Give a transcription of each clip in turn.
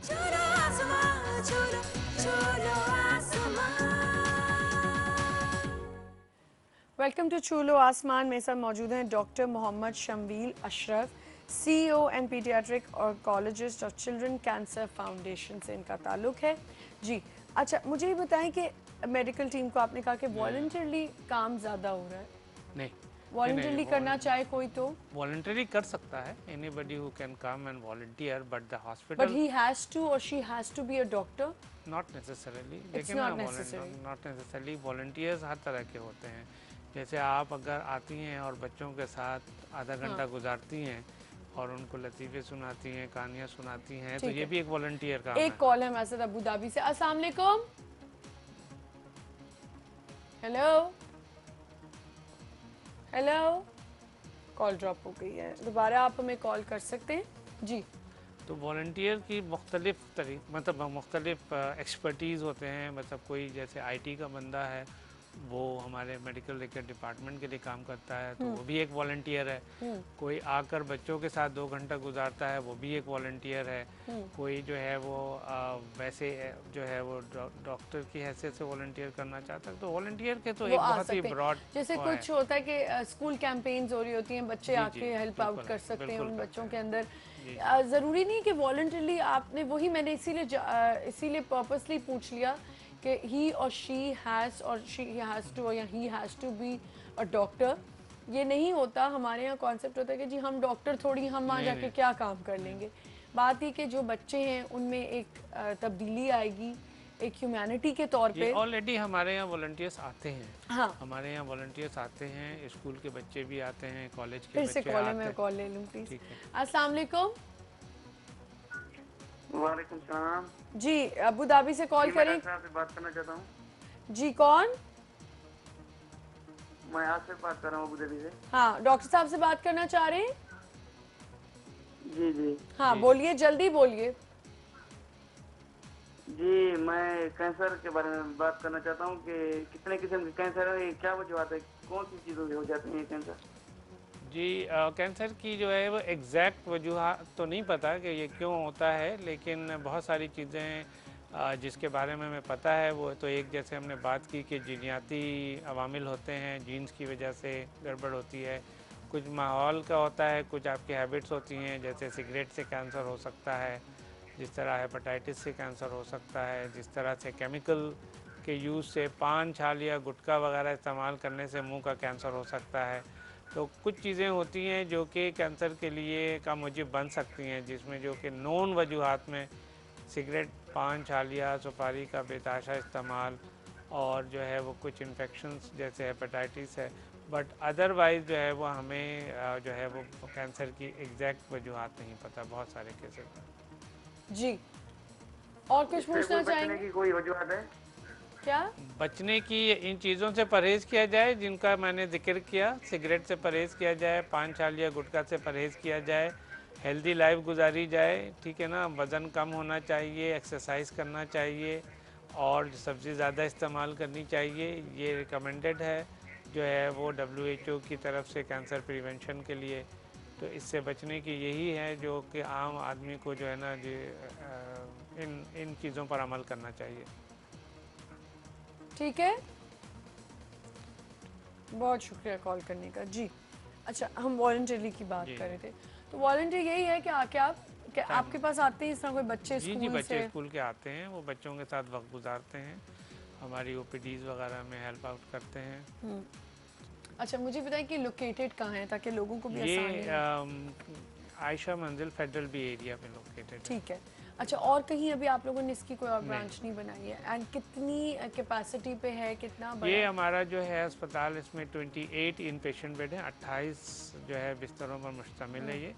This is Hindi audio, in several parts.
चलो आसमां, चलो चलो आसमां। वेलकम टू चूलो आसमान। मेरे साथ मौजूद हैं doctor Mohammad Shamweel Ashraf, CEO and paediatric oncologist of children cancer foundation से इनका ताल्लुक है जी। अच्छा, मुझे ये बताएं कि मेडिकल टीम को आपने कहा कि वॉलंटरली काम ज़्यादा हो रहा है, नहीं वॉलंटरली करना चाहे कोई तो, वॉलंटरी कर सकता है, anybody who can come and volunteer, but the but hospital he has to or she has to be a doctor. Not necessarily. It's देखिए ना, not necessary. Not necessarily volunteers हर तरह के होते हैं। जैसे आप अगर आती हैं और बच्चों के साथ आधा घंटा गुजारती हैं और उनको लतीफ़े सुनाती हैं, कहानियाँ सुनाती हैं, तो ठीक ये है। भी एक वॉलंटियर काम एक है। कॉल है हमारे साथ अबू धाबी से। अस्सलाम वालेकुम। हेलो हेलो, कॉल ड्रॉप हो गई है, दोबारा आप हमें कॉल कर सकते हैं जी। तो वॉलंटियर की मतलब मुख्तलिफ एक्सपर्टीज़ होते हैं। मतलब कोई जैसे आईटी का बंदा है, वो हमारे मेडिकल रिकॉर्ड डिपार्टमेंट के लिए काम करता है, तो वो भी एक वॉलंटियर है। कोई आकर बच्चों के साथ 2 घंटा गुजारता है, वो भी एक वॉलंटियर है। कोई जो है वो वैसे जो है वो डॉक्टर की हैसियत से वॉलंटियर करना चाहता है, तो वॉलंटियर के तो वो एक आ बहुत ही सकते हैं। ब्रॉड जैसे वो कुछ होता है कि स्कूल कैंपेन्स हो रही होती हैं, बच्चे जी जी आके हेल्प आउट बिल्कुल कर सकते हैं बिल्कुल उन करते बच्चों हैं के अंदर। जी जी ज़रूरी नहीं कि वॉलंटरली आपने, वही मैंने इसीलिए पर्पसली पूछ लिया कि ही और शी हैज़ और शी हैज़ टू या he has to be a doctor. ये नहीं होता। हमारे यहाँ कॉन्सेप्ट होता है कि जी हम डॉक्टर थोड़ी, हम वहाँ नहीं जाके नहीं क्या काम कर लेंगे। बात ये कि जो बच्चे हैं उनमें एक तब्दीली आएगी, एक ह्यूमैनिटी के तौर ये पे। ऑलरेडी हमारे यहाँ वॉलंटियर्स आते हैं। हाँ, हमारे यहाँ वॉलंटियर्स आते हैं, स्कूल के बच्चे भी आते हैं, कॉलेज के फिर से बच्चे कॉल है, आते मैं हैं। कॉल ले लूँ प्लीज़। ठीक है। अस्सलाम वालेकुम वालेकुम सलाम जी। अबू धाबी से कॉल जी। मैं करें डॉक्टर साहब से बात करना चाहता हूँ। जी। कौन? मैं आसिफ बात कर रहा हूँ अबू धाबी से। हाँ, डॉक्टर साहब से बात करना चाह रहे हैं? जी जी हाँ जी बोलिए, जल्दी बोलिए। जी। मैं कैंसर के बारे में बात करना चाहता हूँ कि कितने किस्म के कैंसर है, क्या वजूहत है, कौन सी चीज़ों से हो जाते हैं ये कैंसर। जी कैंसर की जो है वो एग्जैक्ट वजूहत तो नहीं पता कि ये क्यों होता है, लेकिन बहुत सारी चीज़ें जिसके बारे में हमें पता है वो तो एक, जैसे हमने बात की कि जीनियाती अवामिल होते हैं, जीन्स की वजह से गड़बड़ होती है। कुछ माहौल का होता है, कुछ आपकी हैबिट्स होती हैं, जैसे सिगरेट से कैंसर हो सकता है, जिस तरह हेपेटाइटिस से कैंसर हो सकता है, जिस तरह से केमिकल के यूज़ से पान छाल या गुटखा वगैरह इस्तेमाल करने से मुंह का कैंसर हो सकता है। तो कुछ चीज़ें होती हैं जो कि कैंसर के लिए का मूजिब बन सकती हैं, जिसमें जो कि नॉन वजूहात में सिगरेट, पान छालिया, सुपारी का बेतहाशा इस्तेमाल और जो है वो कुछ इन्फेक्शंस जैसे हेपेटाइटिस है। बट अदरवाइज़ जो है वो हमें जो है वो कैंसर की एग्जैक्ट वजूहात नहीं पता बहुत सारे केसेस में। जी, और कुछ इससे पूछना कोई बचने चाहेंगे की कोई वजूहत है। क्या? बचने की इन चीज़ों से परहेज़ किया जाए जिनका मैंने जिक्र किया। सिगरेट से परहेज़ किया जाए, पान छाल या गुटखा से परहेज़ किया जाए, हेल्दी लाइफ गुजारी जाए, ठीक है ना। वज़न कम होना चाहिए, एक्सरसाइज करना चाहिए और सब्ज़ी ज़्यादा इस्तेमाल करनी चाहिए। ये रिकमेंडेड है जो है वो WHO की तरफ से कैंसर प्रिवेंशन के लिए। तो इससे बचने की यही है जो कि आम आदमी को जो है ना जी इन इन चीज़ों पर अमल करना चाहिए। ठीक है, बहुत शुक्रिया कॉल करने का जी। अच्छा, हम वॉलंटरी की बात जी कर रहे थे, तो वॉलंटरी यही है कि आके आप कि आपके पास आते हैं इस तरह कोई बच्चे जी जी, स्कूल बच्चे से? स्कूल के आते हैं, वो बच्चों के साथ वक्त गुजारते हैं, हमारी OPDs वगैरह में हेल्प आउट करते हैं। अच्छा, मुझे बताइए कि लोकेटेड कहाँ है ताकि लोगों को भी ये आसानी हो। आयशा मंजिल फेडरल बी एरिया में लोकेटेड है। ठीक है। अच्छा, और कहीं अभी आप लोगों ने इसकी कोई और नहीं, ब्रांच नहीं बनाई है? एंड कितनी कैपेसिटी पे है, कितना बड़ा ये है? हमारा जो है अस्पताल, इसमें 28 इन पेशेंट बेड हैं, 28 जो है बिस्तरों पर मुश्तमिल है ये।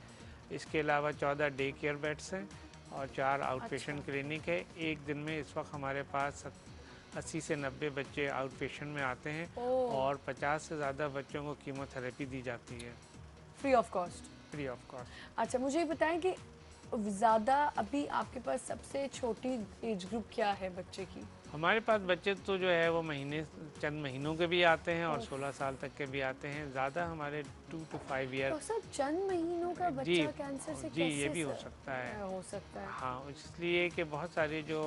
इसके अलावा 14 डे केयर बेड्स हैं और 4 आउट पेशेंट अच्छा। क्लिनिक है। एक दिन में इस वक्त हमारे पास 80 से 90 बच्चे आउट पेशेंट में आते हैं ओह, और 50 से ज़्यादा बच्चों को कीमोथेरेपी दी जाती है free of cost. Free of cost. अच्छा, मुझे ये बताएं कि ज़्यादा अभी आपके पास सबसे छोटी एज ग्रुप क्या है बच्चे की? हमारे पास बच्चे तो जो है वो चंद महीनों के भी आते हैं और 16 साल तक के भी आते हैं। ज़्यादा हमारे 2 to 5 ईयर। डॉक्टर साहब चंद महीनों का जी बच्चा कैंसर से जी, कैसे ये भी हो सकता है। हो सकता है? हाँ, इसलिए कि बहुत सारी जो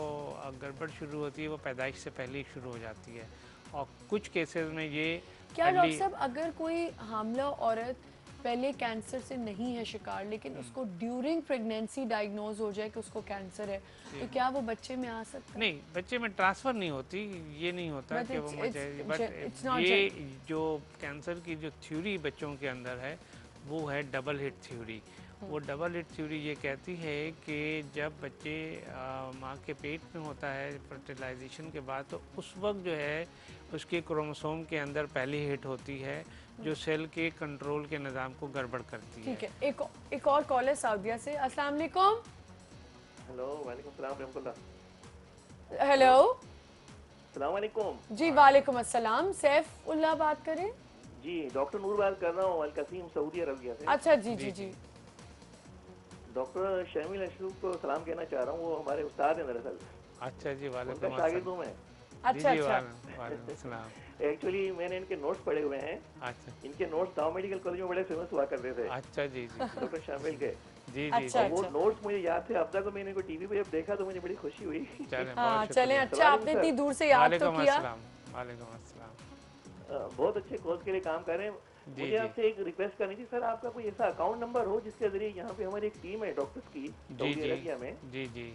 गड़बड़ शुरू होती है वो पैदाइश से पहले ही शुरू हो जाती है, और कुछ केसेस में ये क्या डॉक्टर अर्ली। साहब अगर कोई हामला औरत पहले कैंसर से नहीं है शिकार, लेकिन उसको ड्यूरिंग प्रेगनेंसी डायग्नोज हो जाए कि उसको कैंसर है, तो क्या वो बच्चे में आ सकता है? नहीं, बच्चे में ट्रांसफ़र नहीं होती, ये नहीं होता But कि वो it's- बट it's not ये जो कैंसर की जो थ्योरी बच्चों के अंदर है वो है डबल हिट थ्योरी। वो डबल हिट थ्योरी ये कहती है कि जब बच्चे माँ के पेट में होता है फर्टिलाइजेशन के बाद, तो उस वक्त जो है उसके क्रोमोसोम के अंदर पहली हिट होती है जो सेल के कंट्रोल के निज़ाम को गड़बड़ करती है। ठीक है, एक और कॉलर सऊदीया से। अस्सलाम वालेकुम। हेलो, वालेकुम सलाम रहमतुल्लाह। हेलो सलाम वालेकुम। जी, वालेकुम अस्सलाम। सैफ उल्लाह बात करें? जी, डॉक्टर नूर बात कर रहा हूँ अल कसीम सऊदी अरबिया से। अच्छा जी जी जी। डॉक्टर शमील अशरफ को सलाम कहना चाह रहा हूँ, वो हमारे उस्ताद हैं दरअसल। अच्छा जी, उनका वालेकुम शागिर्द अस्सलाम। हूँ मैं। अच्छा जी, अच्छा। वालेकुम अस्सलाम। एक्चुअली मैंने इनके नोट्स पढ़े हुए हैं। अच्छा इनके नोट्स दाव मेडिकल कॉलेज में बड़े फेमस हुआ करते थे, अच्छा जी जी डॉक्टर शामिल के। जी जी अच्छा, जी। वो नोट्स मुझे याद थे, अब तक मैंने इनको टीवी पे जब देखा तो मुझे बड़ी खुशी हुई। चलें, हाँ बहुत चलें, शुक्रिया। अच्छा आपने इतनी दूर से याद तो वालेकुम किया। अस्सलाम, वालेकुम अस्सलाम। बहुत अच्छे कोर्स के लिए काम कर रहे हैं। जी, मुझे जी। आपसे एक रिक्वेस्ट करनी थी सर, आपका कोई ऐसा अकाउंट नंबर हो जिसके जरिए यहाँ पे हमारी एक टीम है डॉक्टर्स की जी सऊदी जी अरबिया में, जी जी।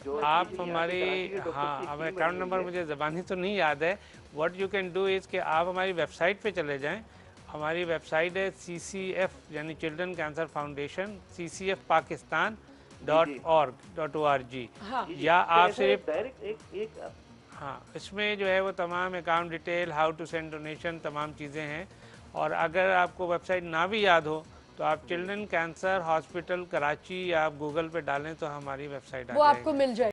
जो आप actually यहाँ पे हमारी, कराची के डॉक्टर्स हाँ, की एक अब टीम अकाउंट बनी नंबर हुई है। मुझे ज़बानी तो नहीं याद है। What you can do is कि आप हमारी वेबसाइट पे चले जाएं। हमारी वेबसाइट है CCF यानी चिल्ड्रन कैंसर फाउंडेशन ccfpakistan.org.org। हाँ जी, जी। या तो आप ऐसे सिर्फ, डायरेक्ट एक हाँ, इसमें जो है वो तमाम account detail, how to send donation, तमाम चीज़ें हैं। और अगर आपको वेबसाइट ना भी याद हो तो आप चिल्ड्रन कैंसर हॉस्पिटल कराची या आप गूगल पे डालें तो हमारी वेबसाइट आ वो आपको जाएगी। मिल जाए।